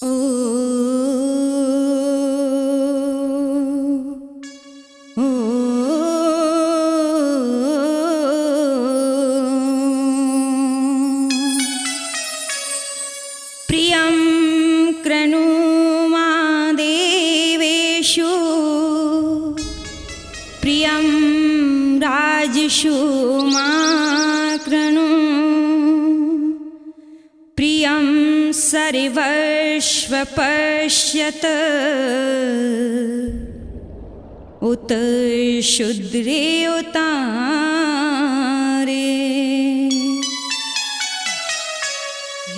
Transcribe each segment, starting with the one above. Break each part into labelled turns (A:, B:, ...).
A: ओ ओ प्रियं कृणुमा देवेषु प्रियं राजषु मा कृणु प्रियं सर्वश्व पश्यत उत शुद्रे उतारे।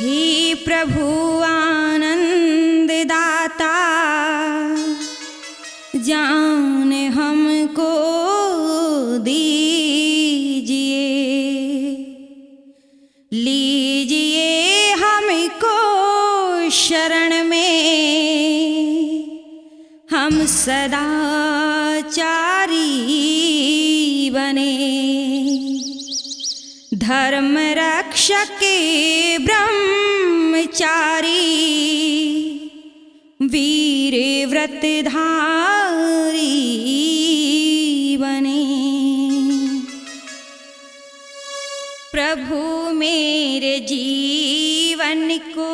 A: हे प्रभु आनंद दाता जान हमको दीजिए, लीजिए हमको शरण में, हम सदाचारी बने। धर्म रक्षक ब्रह्मचारी वीर व्रतधारी बने। प्रभु मेरे जीवन को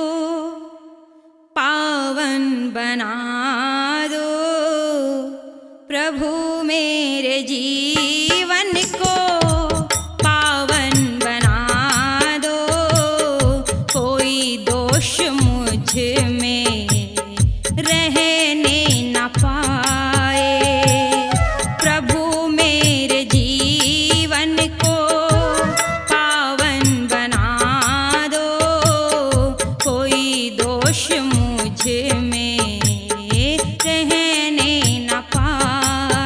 A: पावन बना दो, प्रभु मेरे जीवन को पावन बना दो, कोई दोष मुझ में रहने न पाए। प्रभु मेरे जीवन को पावन बना दो, कोई दोष मुझ में रहने न पाए।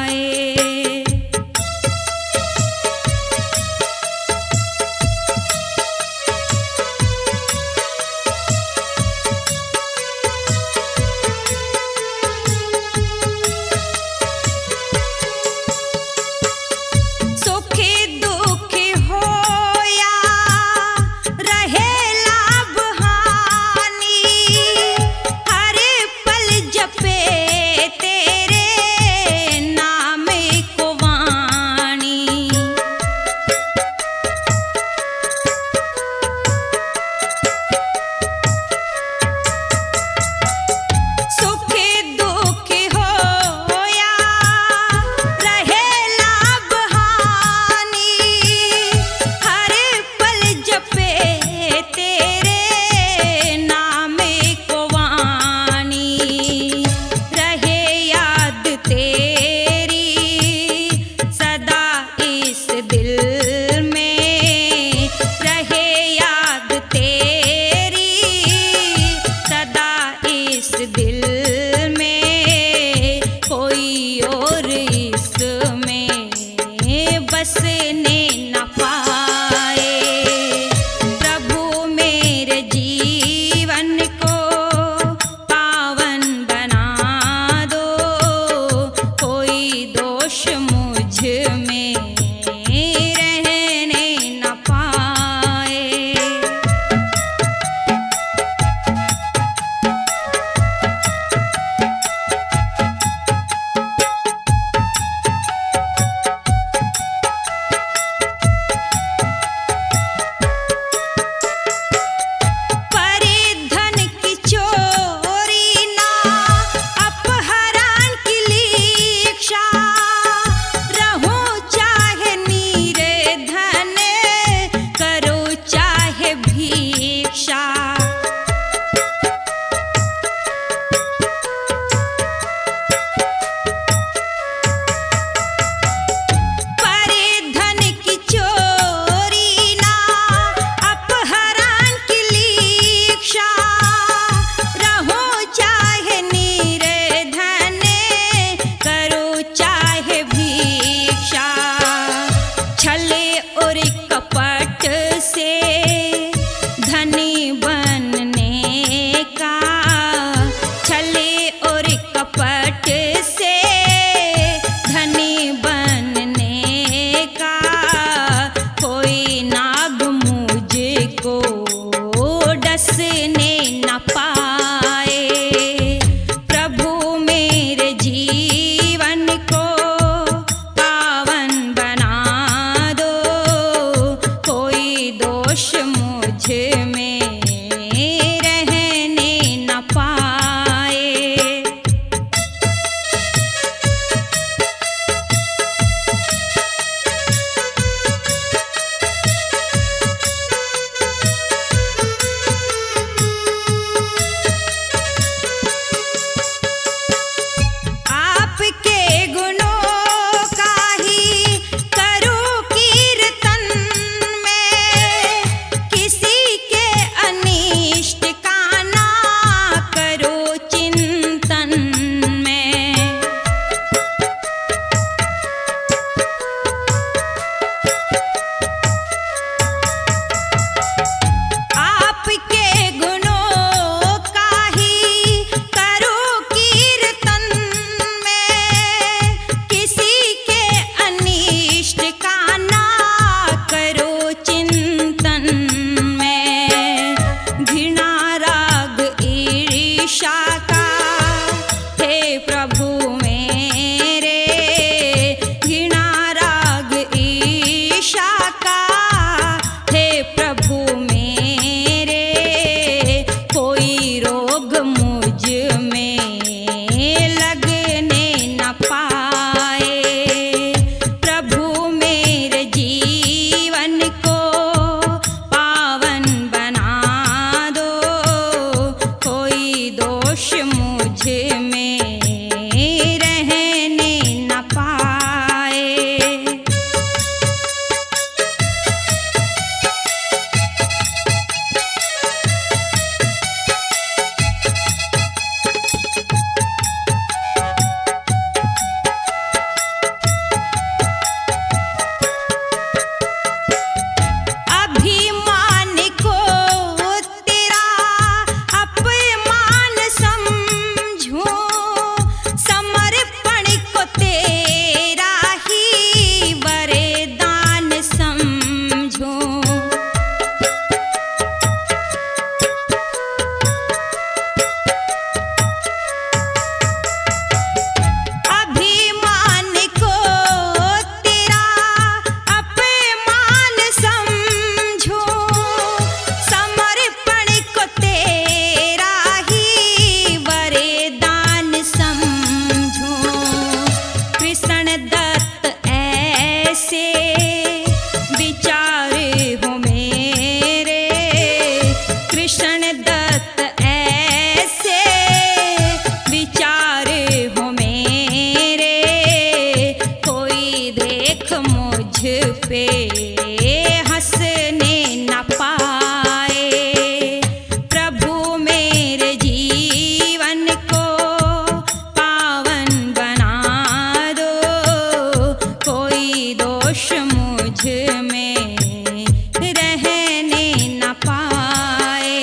A: पल दत्त ऐसे विचार हो मेरे, कोई देख मुझ पे हंसने न पाए। प्रभु मेरे जीवन को पावन बना दो, कोई दोष मुझ में रहने न पाए।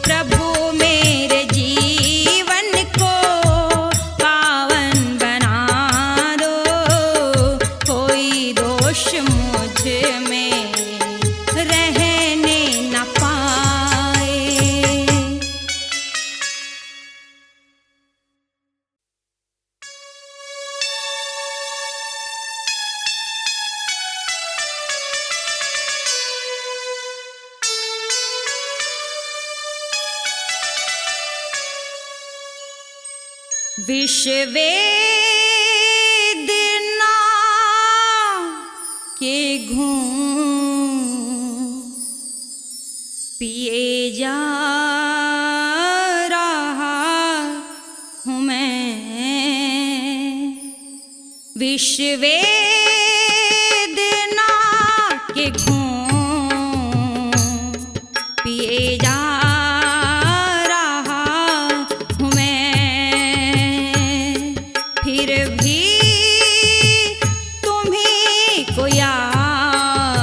A: प्रभु मेरे जीवन को पावन बना दो, कोई दोष मुझ में रहने न पाए। विश्ववेदना के घूम पिए जा रहा हूँ मैं। विश्ववेदना के घूम पिए जा रहा हूँ मैं, फिर भी तुम्हीं को याद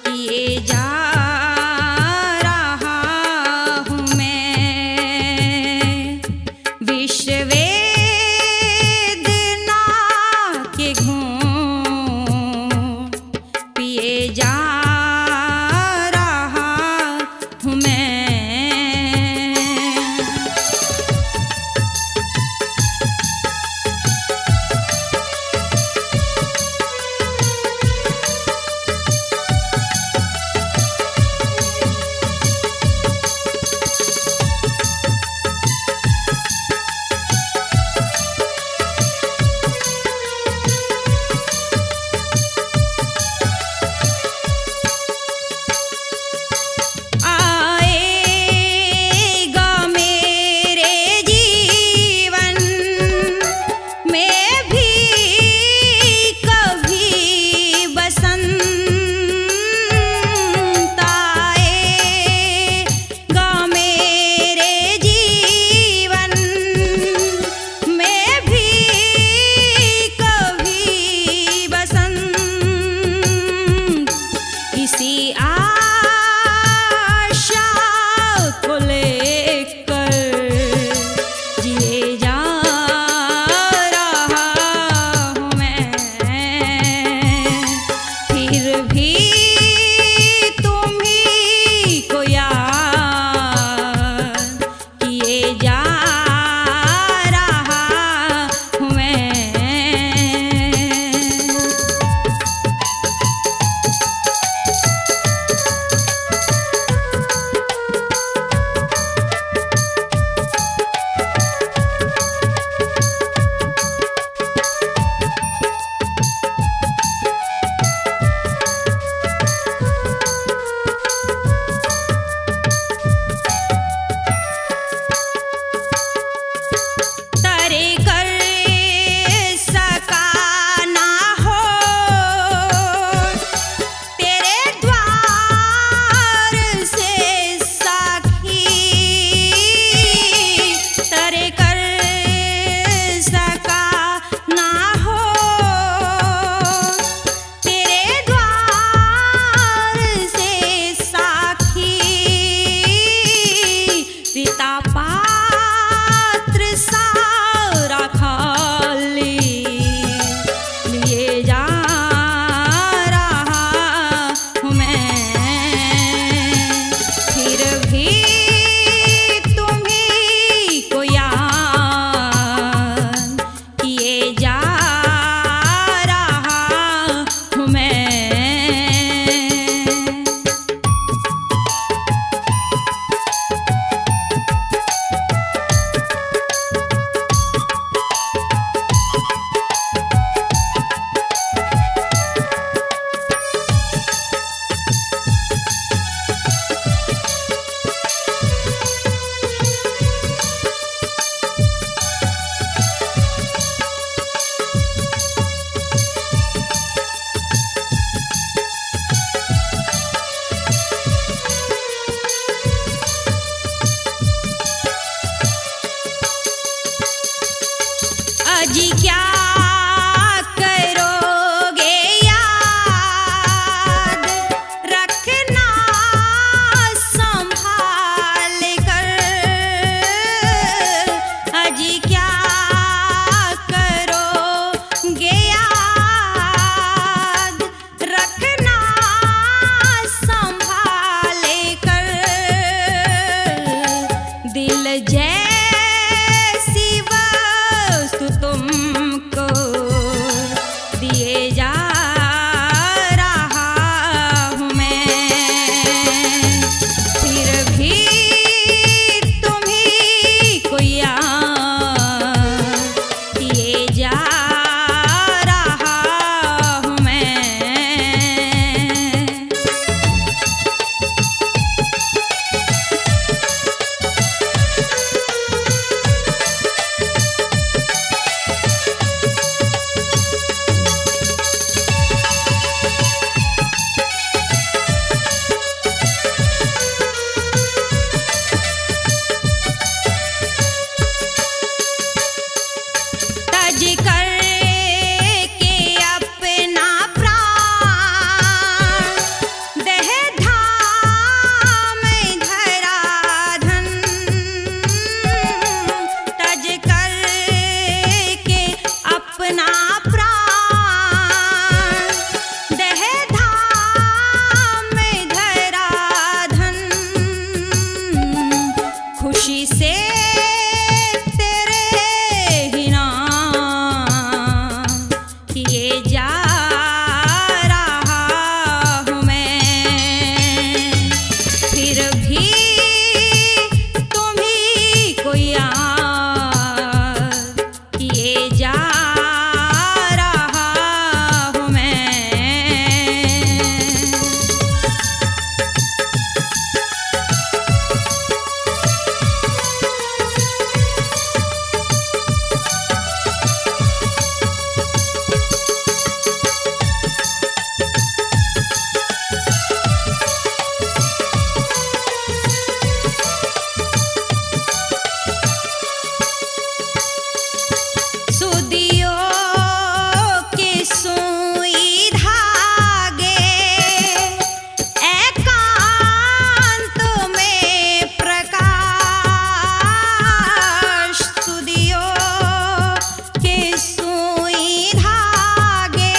A: किए जा रहा हूँ मैं। विश्ववेदना के घूम पिए जा रहा हूँ फिर भी तुम ही को याद किए जा रहा हूँ मैं। सुदियों के सुई धागे एकांत में प्रकाश, सुदियों के सुई धागे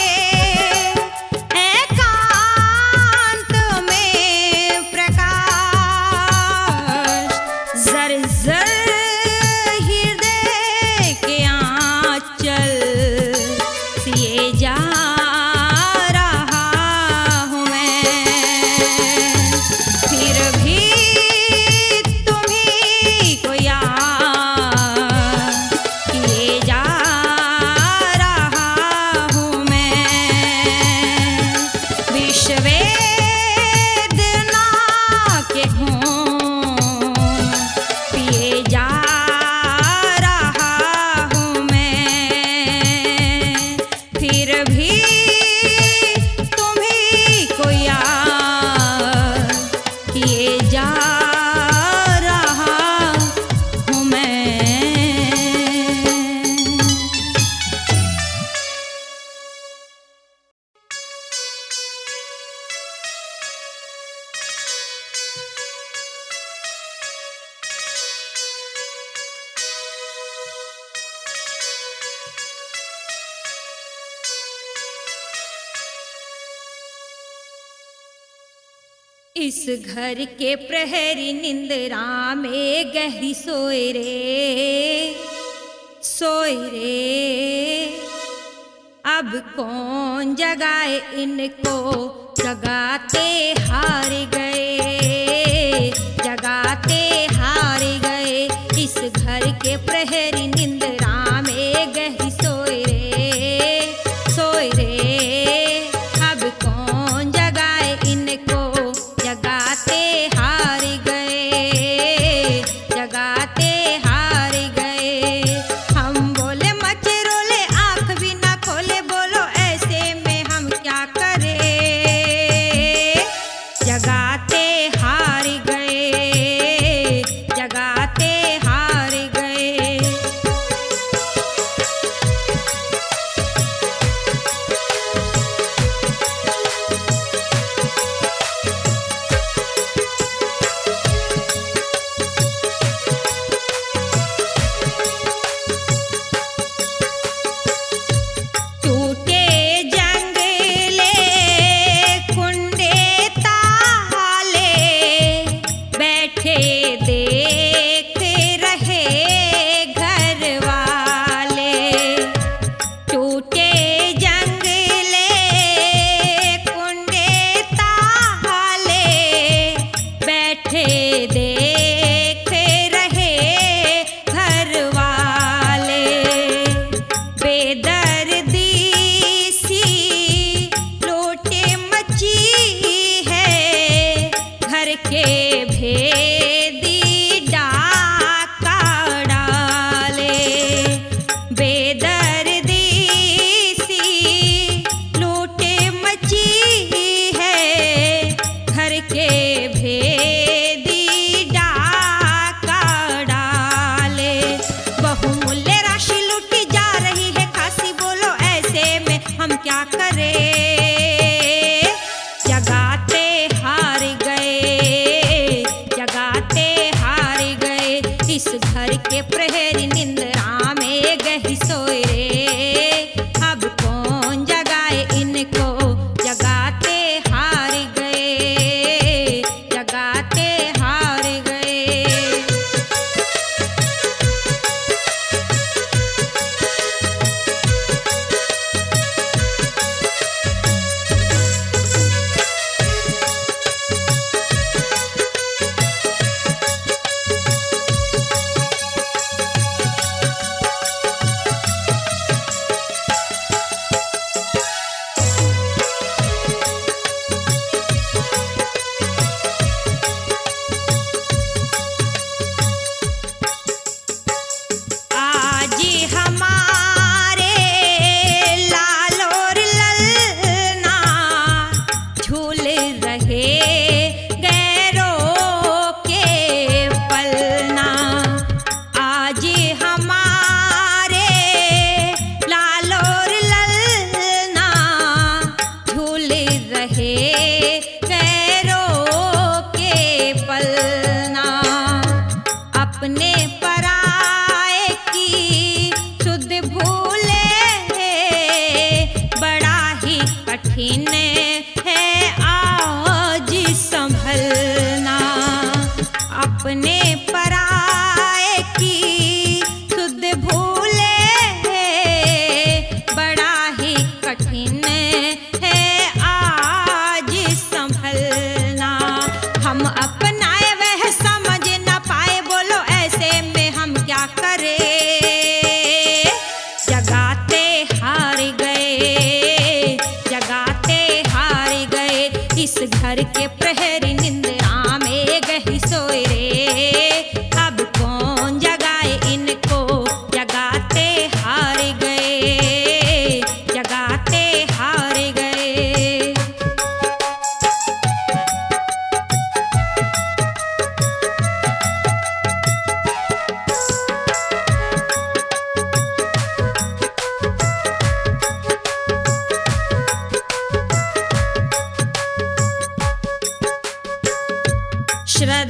A: एकांत में प्रकाश, जर जर हृदय के आंचल सिए जा रहा हूँ मैं। फिर भी तुम ही को याद किए जा रहा हूँ मैं। विश्व वेदना के घूम पिए जा रहा हूँ मैं। फिर भी तुम ही को याद किए जा रहा हूँ मैं। इस घर के प्रहरी निंद्रा में गहरी सोए रे, सोए रे। अब कौन जगाए इनको, जगाते हार गए, जगाते हार गए। इस घर के प्रहरी निंद्रा में गहरी सोए रे, सोए रे। अब कौन जगाए इनको, जगाते हार गए, जगाते हार गए। हम बोले मचरोले आंख भी ना खोले, बोलो ऐसे में हम क्या करें। जगाते हार गए, जगाते हार गए। टूटे जंगले कुंडे ताले, बैठे देख रहे घर वाले। टूटे जंगले कुंडे ताले, बैठे देख रहे घर वाले। बेदर्दी सी लोटे मची है, घर के भेदी डाका डाले। बेदर्दी सी लोटे मची है, घर के भेदी डाका डाले। बहुमूल्य राशि लूटी जा रही है खासी, बोलो ऐसे में हम क्या करें। जगाते हार गए, जगा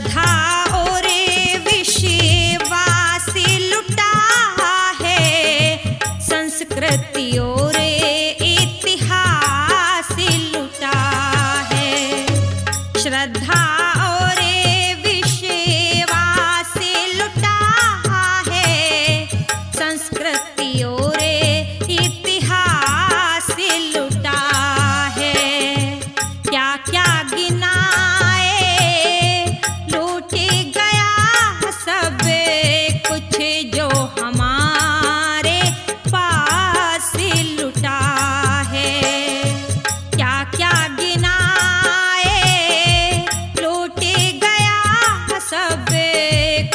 A: श्रद्धा और विश्वास लुटा है, संस्कृति और इतिहास लुटा है। श्रद्धा और विश्वास लुटा है, संस्कृति और इतिहास लुटा है। क्या क्या गिनाए लूट गया सब कुछ जो हमारे पास लुटा है। क्या क्या गिनाए लूट गया सब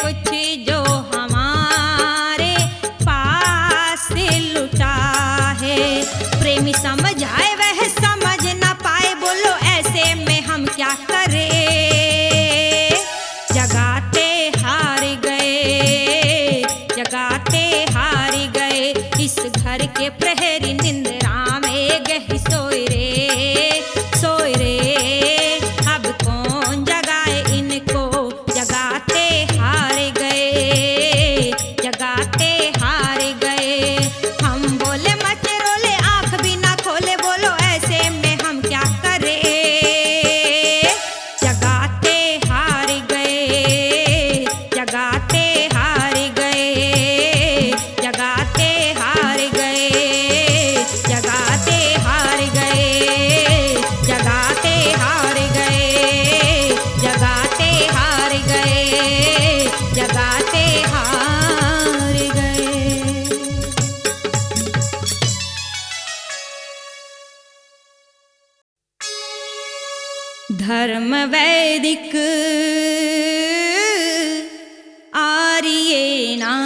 A: कुछ जो हमारे पास लुटा है। प्रेमी समझ आए वह समझ ना पाए, बोलो ऐसे में हम क्या करें। जगाते हार गए, जगाते हार गए, इस घर के प्रहरी निंद्रा में गहरी सोए रे, सोए रे। अब कौन जगाए इनको, जगाते हार गए, जगाते हार गए। हम बोले मत रोले, आंख भी ना खोले, बोलो ऐसे में हम क्या करें। जगाते हार गए, जगाते हार गए, जगाते हार गए, जगाते हार गए, जगाते हार गए, जगाते हार गए, जगाते हार गए। धर्म वैदिक आर्य नाम,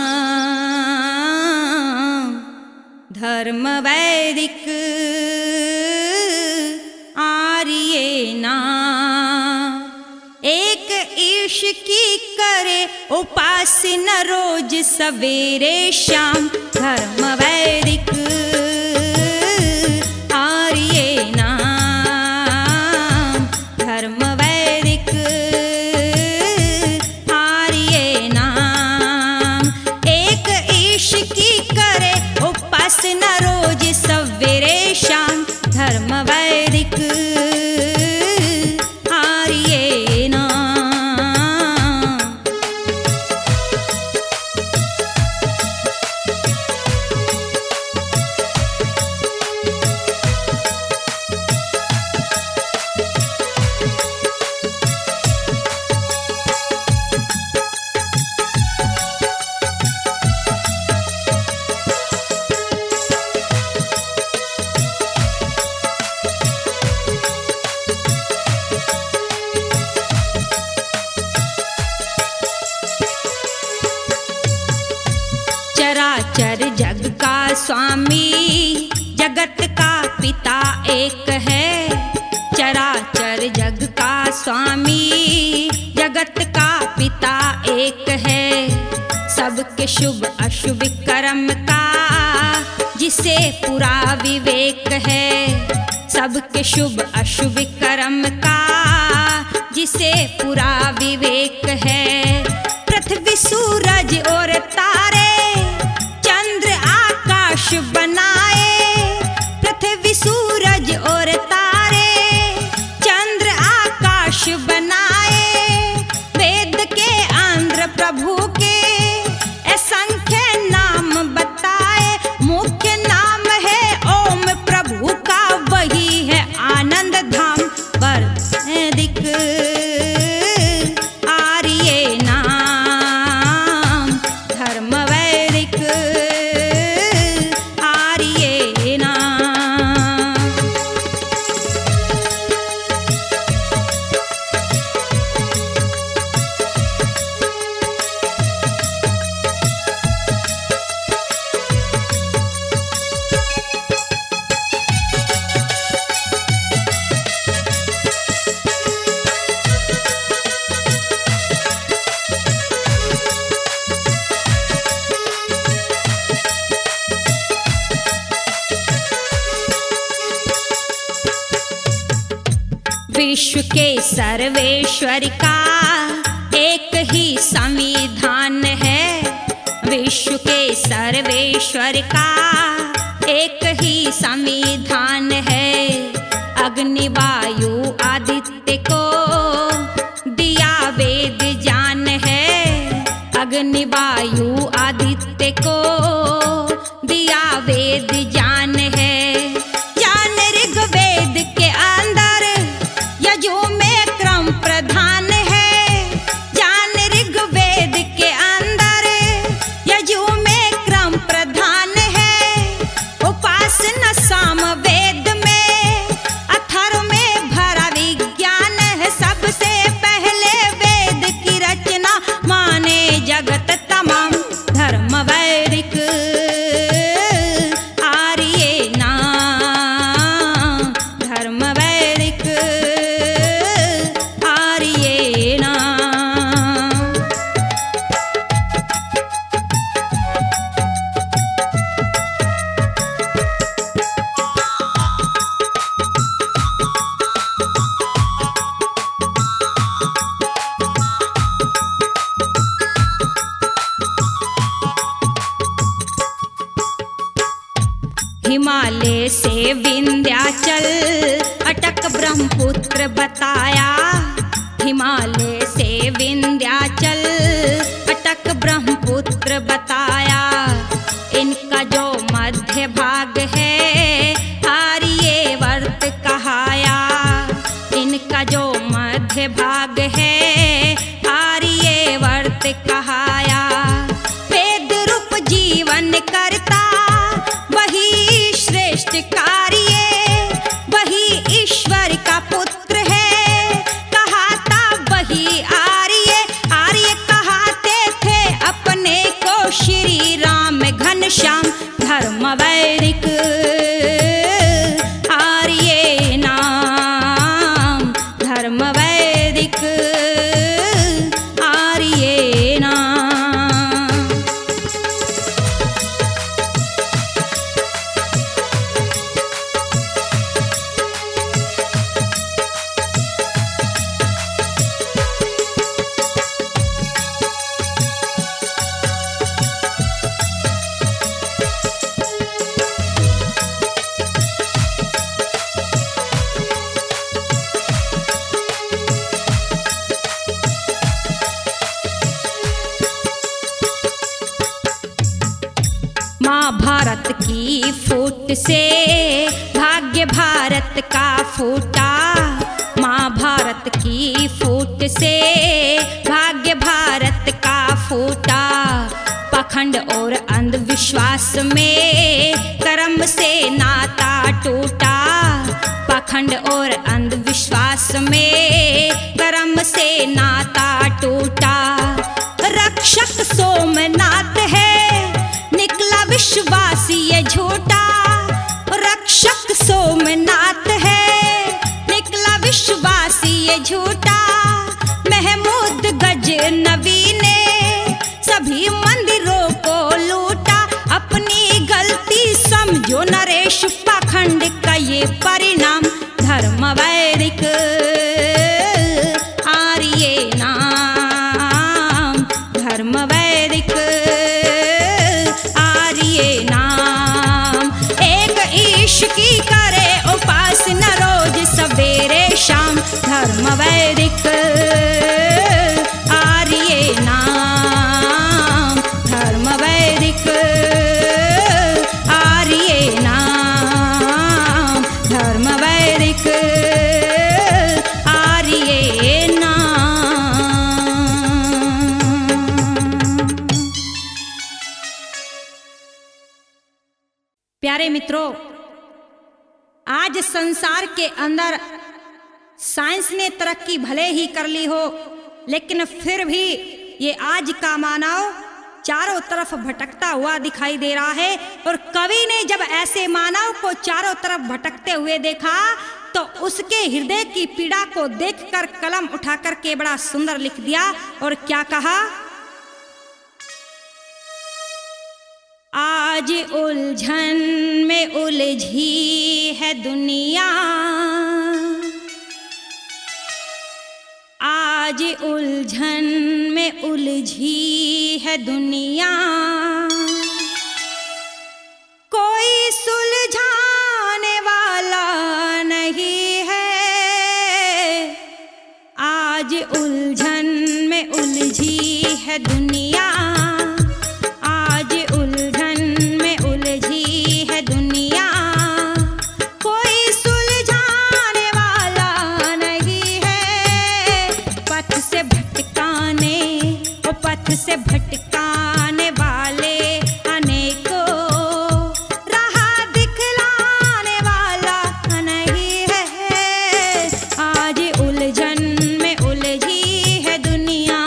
A: धर्म वैदिक आर्य नाम। एक ईश की करे उपासना रोज सवेरे शाम, धर्म वैदिक आर्य नाम, धर्म वैदिक आर्य नाम। एक ईश की करे उपासना रोज सवेरे शाम, धर्म वैदिक आर्य नाम। चराचर जग का स्वामी, जगत का पिता एक है। चराचर जग का स्वामी, जगत का पिता एक है। सबके शुभ अशुभ कर्म का जिसे पूरा विवेक है, सबके शुभ अशुभ कर्म का जिसे पूरा विवेक है। पृथ्वी सूरज और तारे चंद्र आकाश बनाए, पृथ्वी सूरज और तारे चंद्र आकाश बनाए। वेद के आंध्र प्रभु के असंख्य नाम बताए, मुख्य नाम है ओम प्रभु का, वही है आनंद धाम। वैदिक आर्य नाम, धर्म वैदिक आर्य नाम। विश्व के सर्वेश्वर का के सर्वेश्वर का एक ही संविधान है। अग्नि वायु आदित्य को दिया वेद ज्ञान है। अग्नि वायु आदित्य को दिया वेद ज्ञान है। ज्ञान ऋग्वेद के अंदर यजु में क्रम प्रधान है। ज्ञान ऋग्वेद के अंदर यजु में क्रम प्रधान है। उपासना साम वेद में अथर्व में भरा विज्ञान है। सबसे पहले वेद की रचना माने जगत तमाम। धर्म वैदिक आर्य नाम। धर्म वैदिक आर्य नाम। हिमालय से विंध्याचल अटक ब्रह्मपुत्र बताया। हिमालय से विंध्याचल अटक ब्रह्मपुत्र बताया। इनका जो मध्य भाग है आर्यवर्त कहाया। इनका जो मध्य भाग है आर्यवर्त कहाया। वेद रूप जीवन करता वही श्रेष्ठ कार्य। वही ईश्वर का पुत्र है कहाता वही आर्य। आर्य कहाते थे अपने को श्री राम घनश्याम। धर्म वैदिक आर्य नाम। धर्म वैदिक आर्य नाम। महाभारत की फूट से भाग्य भारत का फूटा। महाभारत की फूट से भाग्य भारत का फूटा। पाखंड और अंधविश्वास में कर्म से नाता टूटा। पाखंड और अंधविश्वास में कर्म से नाता टूटा। रक्षक सोमनाथ है निकला विश्वास ये झूठा। रक्षक सोमनाथ है निकला विश्वास ये झूठा। महमूद गजनवी ने सभी मंदिरों को लूटा। अपनी गलती समझो नरेश पाखंड का ये परिणाम। धर्म वैदिक आर्य नाम। धर्म वैदिक आर्य नाम। एक ईश की करे उपासना रोज सवेरे शाम। धर्म वैदिक आर्य नाम। धर्म वैदिक आर्य नाम। धर्म वैदिक आर्य नाम। प्यारे मित्रों, आज संसार के अंदर साइंस ने तरक्की भले ही कर ली हो, लेकिन फिर भी ये आज का मानव चारों तरफ भटकता हुआ दिखाई दे रहा है। और कवि ने जब ऐसे मानव को चारों तरफ भटकते हुए देखा तो उसके हृदय की पीड़ा को देखकर कलम उठाकर के बड़ा सुंदर लिख दिया। और क्या कहा? आज उलझन में उलझी है दुनिया। आज उलझन में उलझी है दुनिया। है दुनिया, आज उलझन में उलझी है दुनिया। कोई सुलझाने वाला नहीं है, पथ से भटकाने, ओ पथ से भटकाने वाले अनेकों, राह दिखलाने वाला नहीं है। आज उलझन में उलझी है दुनिया।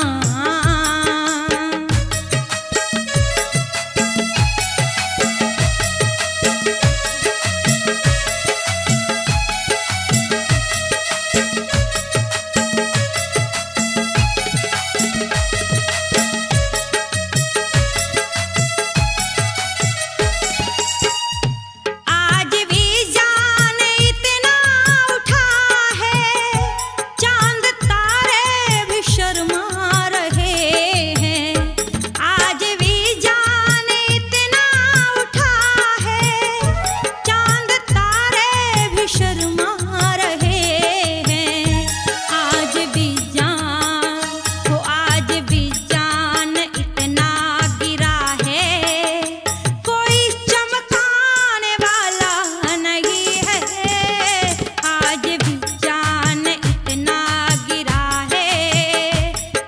A: आज भी जान इतना उठा है, चांद तारे भी शर्मा रहे हैं। आज भी जान इतना उठा है, चांद तारे भी शर्मा रहे हैं। आज भी जान, हो आज भी जान इतना गिरा है, कोई चमकाने वाला नहीं है। आज भी जान इतना गिरा है,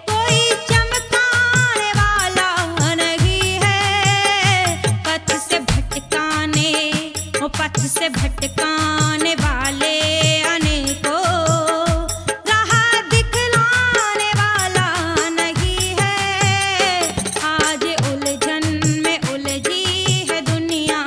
A: कोई चमकाने वाला नहीं है। पथ से भटकाने, ओ पथ से भटकाने वाले अनेकों, राह दिखलाने वाला नहीं है। आज उलझन में उलझी है दुनिया।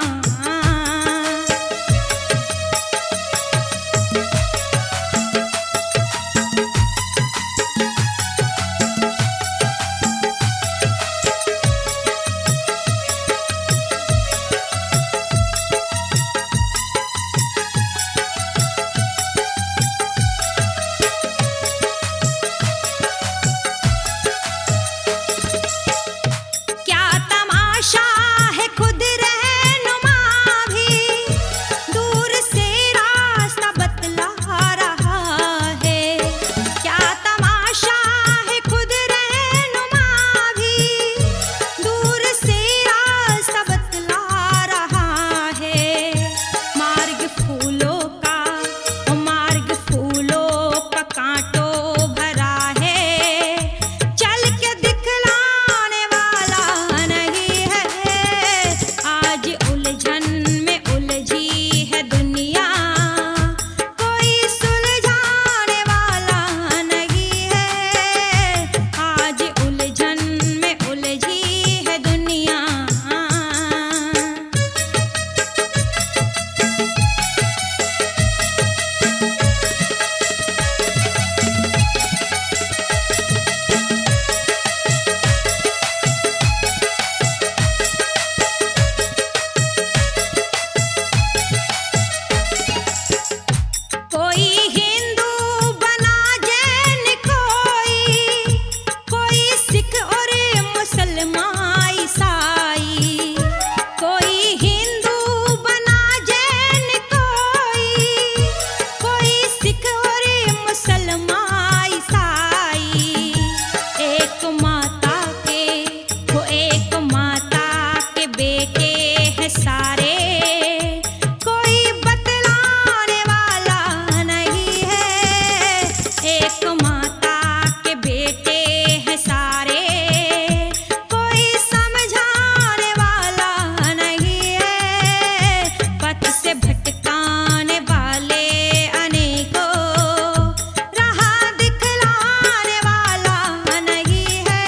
A: क्या तमाशा है खुद रहनुमा भी, दूर से रास्ता बतला रहा है। क्या तमाशा है खुद रहनुमा भी, दूर से रास्ता बतला रहा है। मार्ग फूलों का, ओ मार्ग फूलों का कांटों भरा है, चल के दिखलाने वाला नहीं है। आज उलझन में उलझी है दुनिया, कोई सुलझाने वाला नहीं है। आज उलझन में उलझी है दुनिया। कोई हिंदू बना जैन, कोई सिख और मुसलमान ईसाई। कोई हिंदू बना जैन, कोई सिख और मुसलमान ईसाई। एक माता के, वो एक माता के बेटे हैं सारे, कोई बतलाने वाला नहीं है। एक माता के बेटे हैं सारे, कोई समझाने वाला नहीं है। पथ से भटकाने वाले अनेकों, राह दिखलाने वाला नहीं है।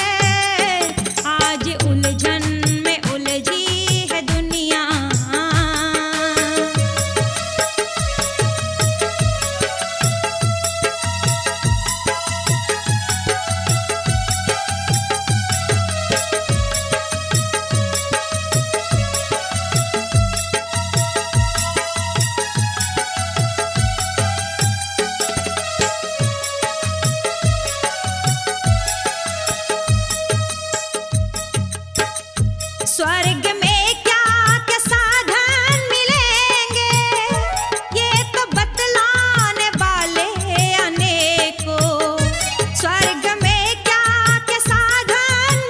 A: आज उलझन में उलझी है दुनिया। स्वर्ग में क्या क्या साधन मिलेंगे, ये तो बतलाने वाले अनेकों। स्वर्ग में क्या क्या साधन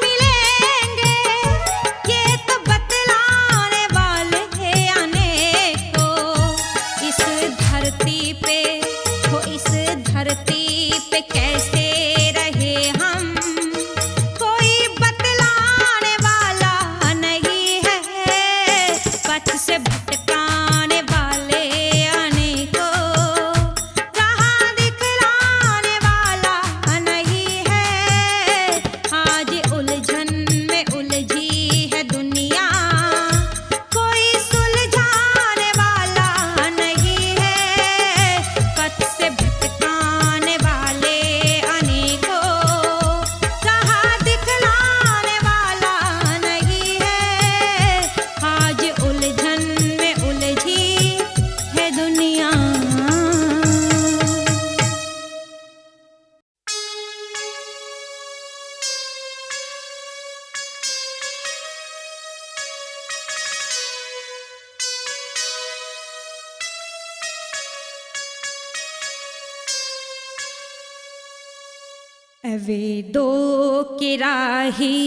A: वेदों के राही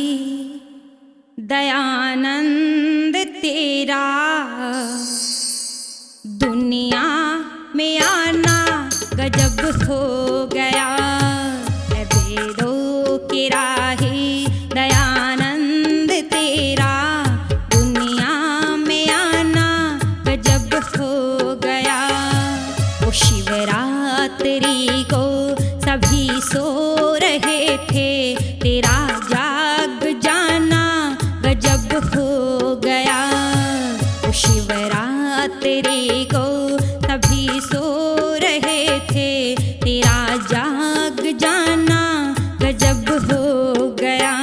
A: दयानंद तेरा, दुनिया में आना गजब हो गया। वेदों के राही दयानंद तेरा, दुनिया में आना गजब हो गया। वो शिवरात्रि को सभी सो रहे थे, तेरा जाग जाना गजब हो गया। वो शिवरात्रि को सभी सो रहे थे, तेरा जाग जाना गजब हो गया।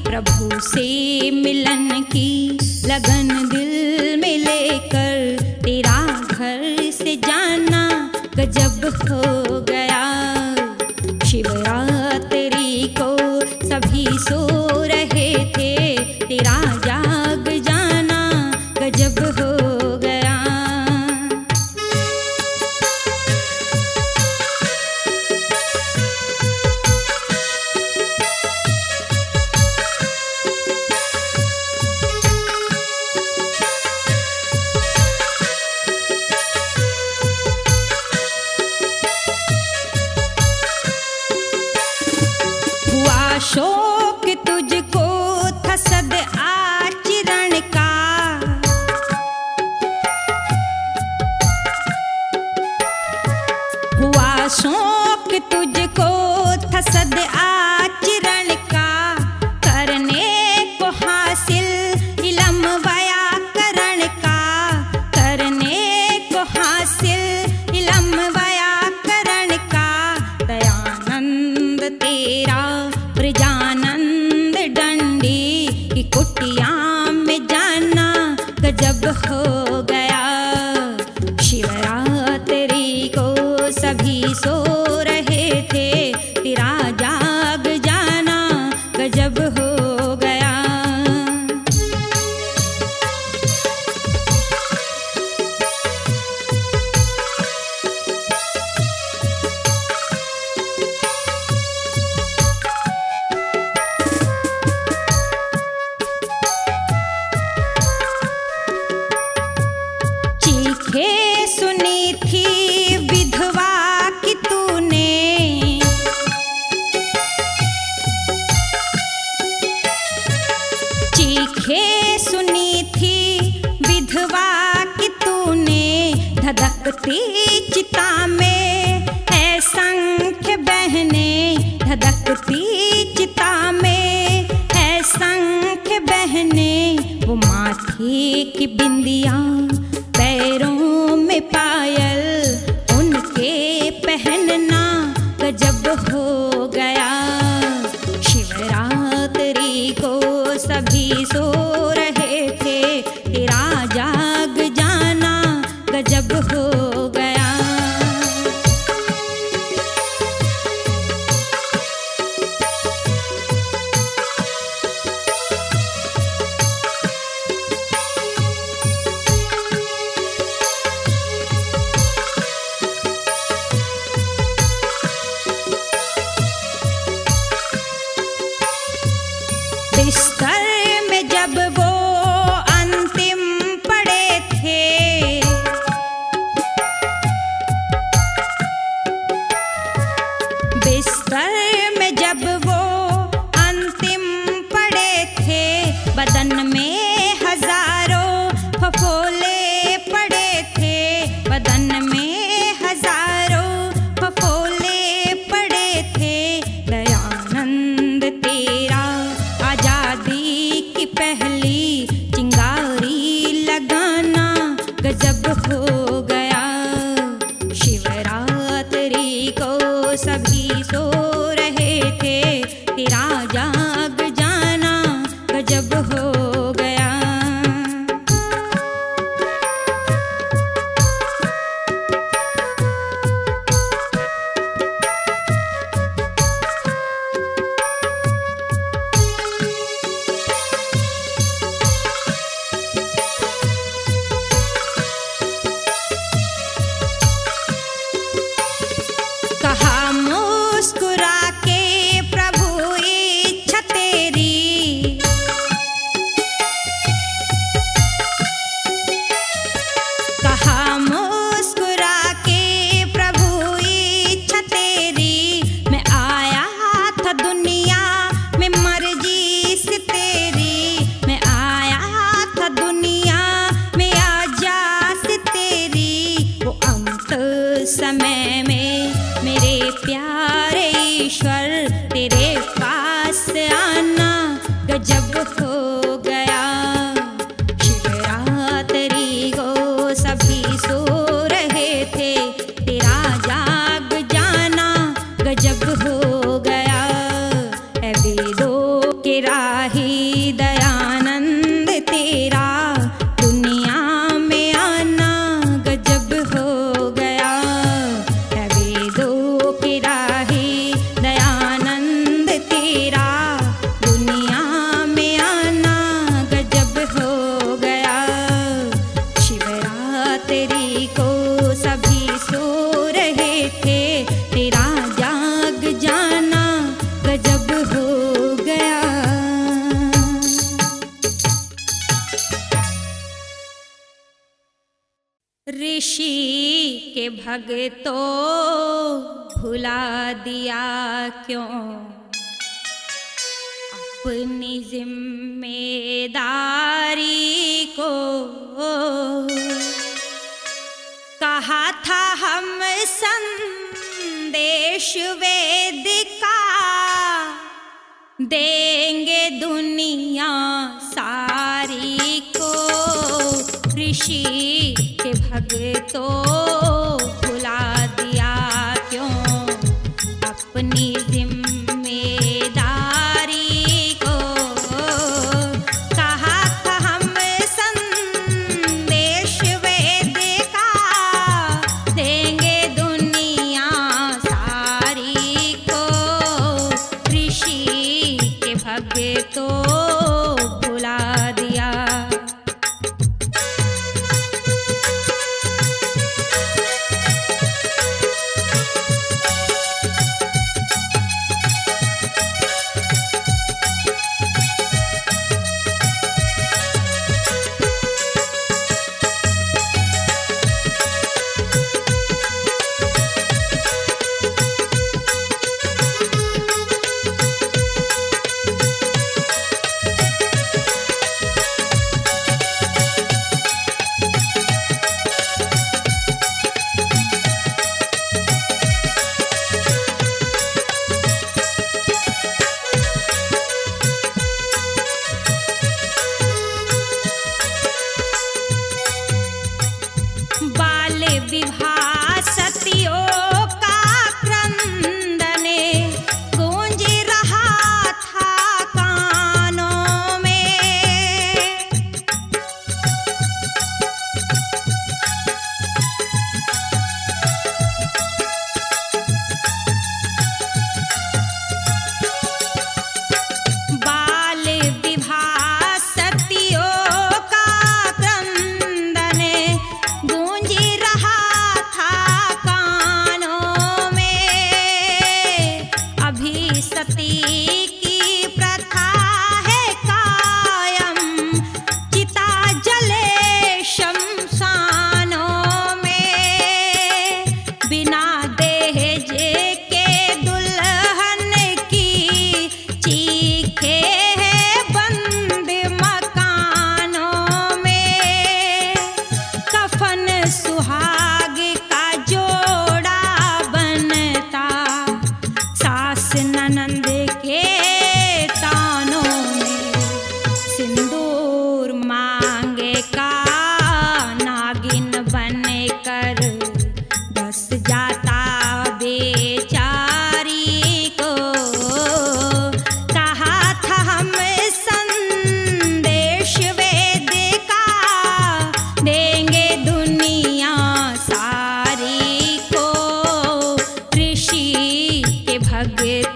A: प्रभु से मिलन की लगन दिल में लेकर, तेरा घर से जाना गजब हो गया। शिवरात्रि को सभी सो रहे थे, तेरा जाग जाना गजब हो गया। शौक तुझको था सद आचरण का, हुआ शौक तुझको था सद आचरण का। करने को हासिल इलम व्याकरण का, करने को हासिल इलम व्याकरण का। दयानंद तेरा प्रजानंद डंडी की कुटिया में जाना गजब हो गया। शिवरात्रि को सभी सो रहे थे, तेरा जाग जाना गजब हो गया। सुनी थी विधवा की तूने, चीखे सुनी थी विधवा की तूने। धधकती चिता में है संख्य बहने, धधकती चिता में है संख्य बहने। वो माथे की बिंदिया पैरों में पायल, उनके पहनना गजब हो गया। शिवरात्रि को सभी सो रहे थे, तेरा जाग जाना गजब हो गया। बिस्तर में जब वो अंतिम पड़े थे, बिस्तर में जब वो अंतिम पड़े थे। बदन में हजारों फफोले पड़े थे, बदन में सभी सो रहे थे, तेरा जाग जाना गजब हो गया। कहा मुस्कुरा के प्रभु इच्छा तेरी, कहा मुस्कुरा के प्रभु इच्छा तेरी, मैं आया था दुनिया में मर्जी से तेरी, मैं आया था दुनिया में आजा से तेरी। वो अंत समय में मेरे प्यारे ईश्वर तेरे पास आना गजब हो गया। शिवरात्रि को सभी सो रहे थे, तेरा जाग जाना गजब हो गया। ऐ वेदों के राही दयानंद तेरा दुनिया में आना गजब हो गया। ऐ वेदों के राही दयानंद तेरा दुनिया में आना गजब हो गया। शिवरात्रि को सभी सो रहे थे, तेरा जाग जाना गजब हो गया। ऋषि के भक्तों भुला दिया क्यों अपनी जिम्मेदारी को। कहा था हम संदेश वेदिका देंगे दुनिया सारी को। ऋषि के भक्तों भुला दिया क्यों अपनी जिम्मेदारी को। कहा था हम संदेश वेदिका देंगे दुनिया सारी को। ऋषि के भक्तों भुला दिया।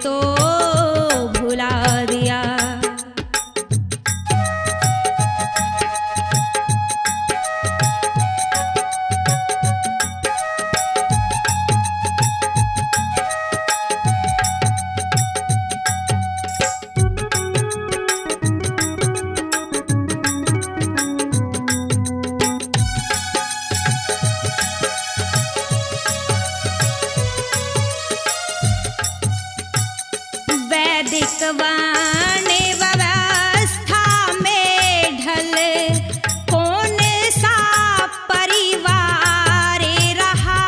A: तो भुला दिया। वैदिक वर्ण व्यवस्था में ढल कौन सा परिवार रहा।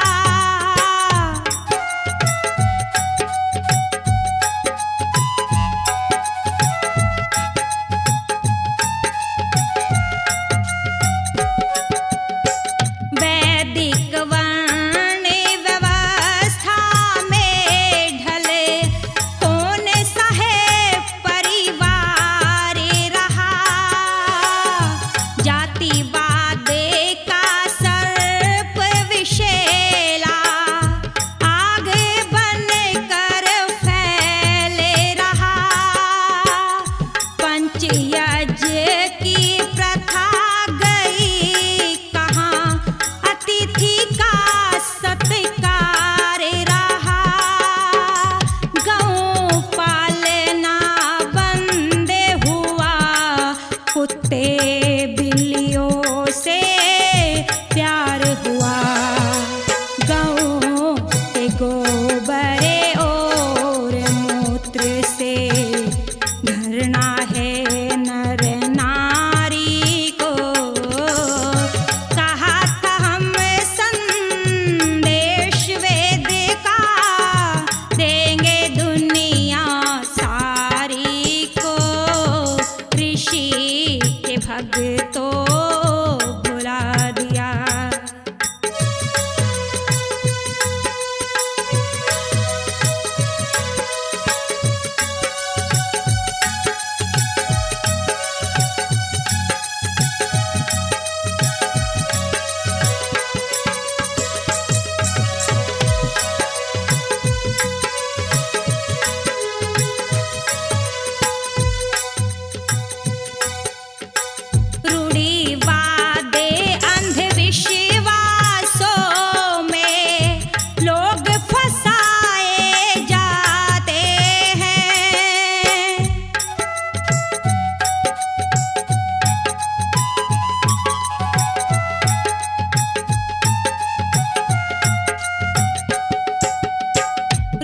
A: वैदिक वर्ण व्यवस्था में ढले कौन सा है परिवार रहा। जातिवाद का सर्प विषैला आग बन कर फैले रहा। पंचयज्ञ की प्रथा गई कहाँ, अतिथि का सत्कार रहा। गौ पालना बंद हुआ, कुत्ते बिल्लियों से प्यार हुआ। गौ के गोबरे और मूत्र से घृणा है नर नारी को। कहा था हम संदेश वेद का, देंगे दुनिया सारी को। ऋषि के भक्तों भुला दिया। रूढ़िवादे अंधविश्वासों में लोग फंसाए जाते हैं।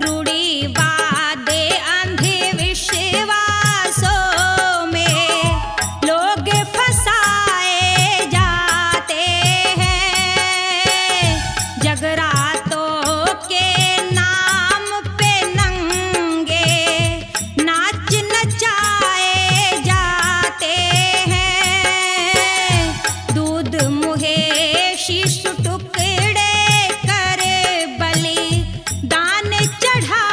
A: रूढ़िवादे अंधविश्वासों में लोग फंसाए जाते हैं। जगरातों के नाम पे नंगे नाच नचाए जाते हैं। दूध मुहे शिशु टुकड़े कर बलि दान चढ़ा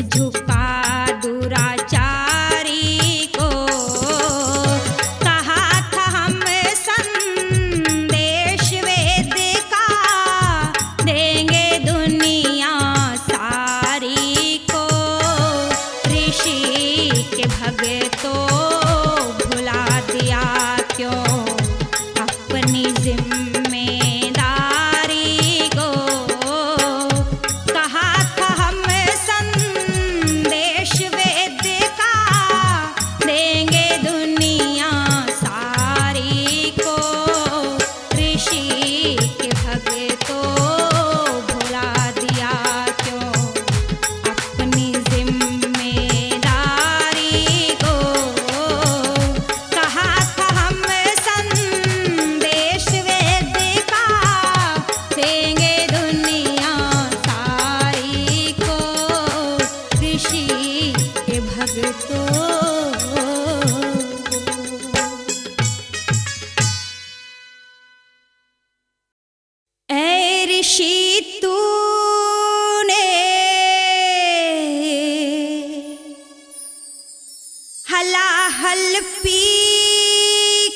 A: झुका दुराचारी को। कहा था हम संदेश वेद का, देंगे दुनिया सारी को। ऋषि के भगतों भुला दिया क्यों अपनी जिम्मेदारी को। कहा था हम संदेश वेद का, देंगे दुनिया सारी को। ऋषि के भगतों भुला दिया क्यों अपनी जिम्मेदारी को। कहा था हम संदेश वेद का, देंगे दुनिया सारी को। ऋषि के भगतों। ऐ ऋषि तूने हलाहल पी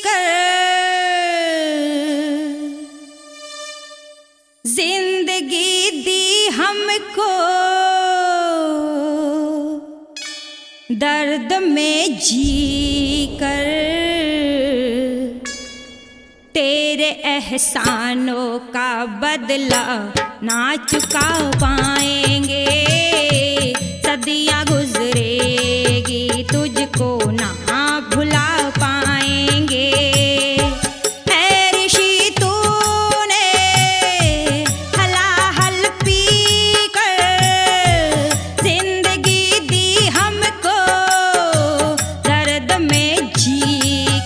A: कर जिंदगी दी हमको, दर्द में जी कर तेरे एहसानों का बदला ना चुका पाएंगे। सदियां गुजरेगी तुझको ना भुला पाएंगे। ऐ ऋषि तूने हलाहल पी कर जिंदगी दी हमको, दर्द में जी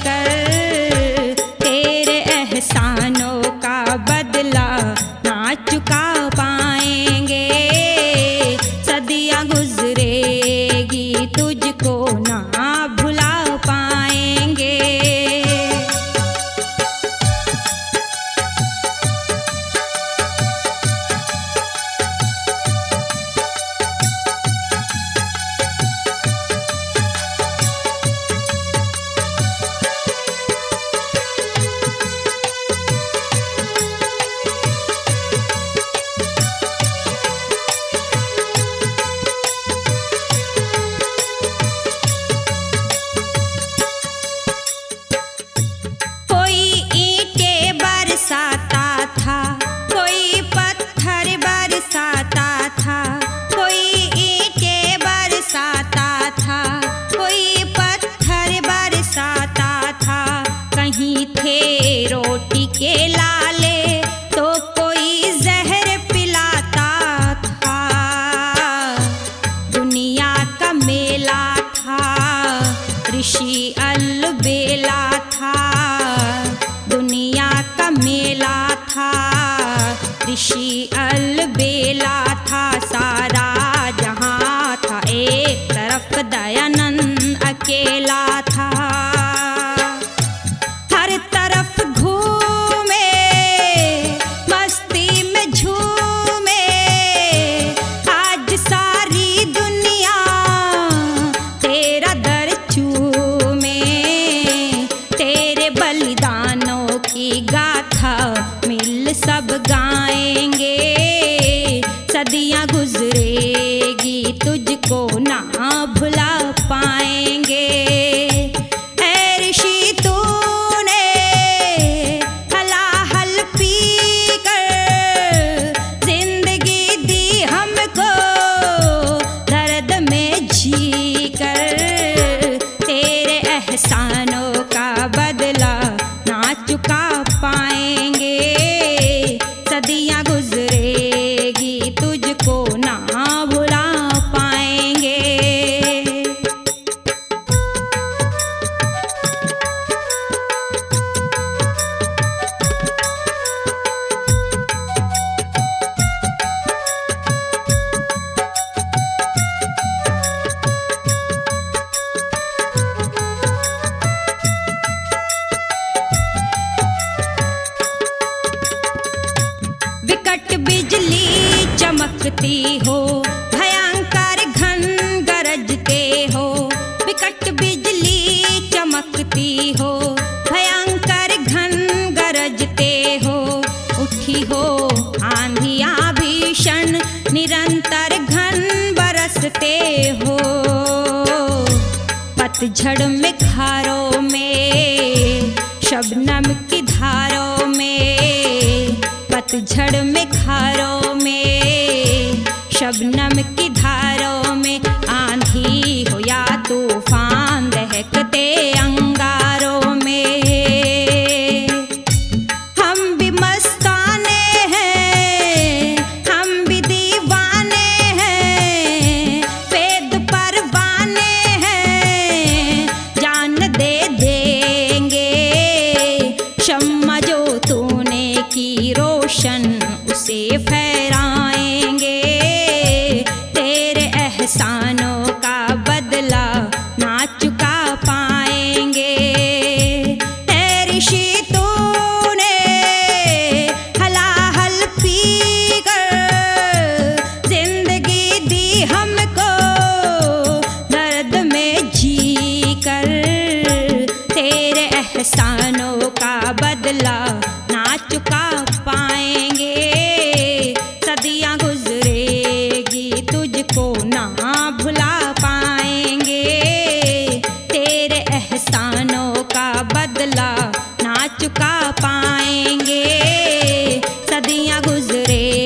A: कर तेरे एहसानों का बदला ना चुका पाएंगे। सदियां गुजरेगी तुझको ना भुला पाएंगे। कोई ईंटें बरसाता था, कोई पत्थर बरसाता था। कोई ईंटें बरसाता था, कोई पत्थर बरसाता था। कहीं थे रोटी के लाले तो कोई जहर पिलाता था। दुनिया का मेला था, ऋषि अलबेला था। दुनिया का मेला था, ऋषि अलबेला था। सारा जहां था एक तरफ, दयानंद अकेला था। हर तरफ घूमे मस्ती में झूमे, आज सारी दुनिया तेरा दर चूमे। तेरे बलिदानों की गाथा मिल सब गाएंगे। सदियां गुजरेगी तुझको ना भुला पाएंगे। ऐ ऋषि तूने हलाहल पी कर जिंदगी दी हमको, दर्द में जी कर तेरे एहसानों का बदला ना चुका पाएंगे। सदियां गुजरेगी तुझको ना भुला पाएंगे। बिजली चमकती हो, भयंकर घन पतझड़ में खारों में, शबनम की धारों में, पतझड़ में खारों में, शबनम की धारों में, आंधी हो या तूफान दहकते अंगारों में, हम भी मस्ताने हैं, हम भी दीवाने हैं, वेद परवाने हैं, जान दे देंगे। शम्मा जो तूने की रोशन उसे फहराएंगे, तेरे एहसानों का बदला ना चुका पाएंगे। तेरी शीतों ने हलाहल पी कर जिंदगी दी हमको, दर्द में जी कर, तेरे एहसानों का बदला ना चुका पाएंगे। सदियां गुजरेगी तुझको ना भुला पाएंगे, तेरे एहसानों का बदला ना चुका पाएंगे। सदियां गुजरे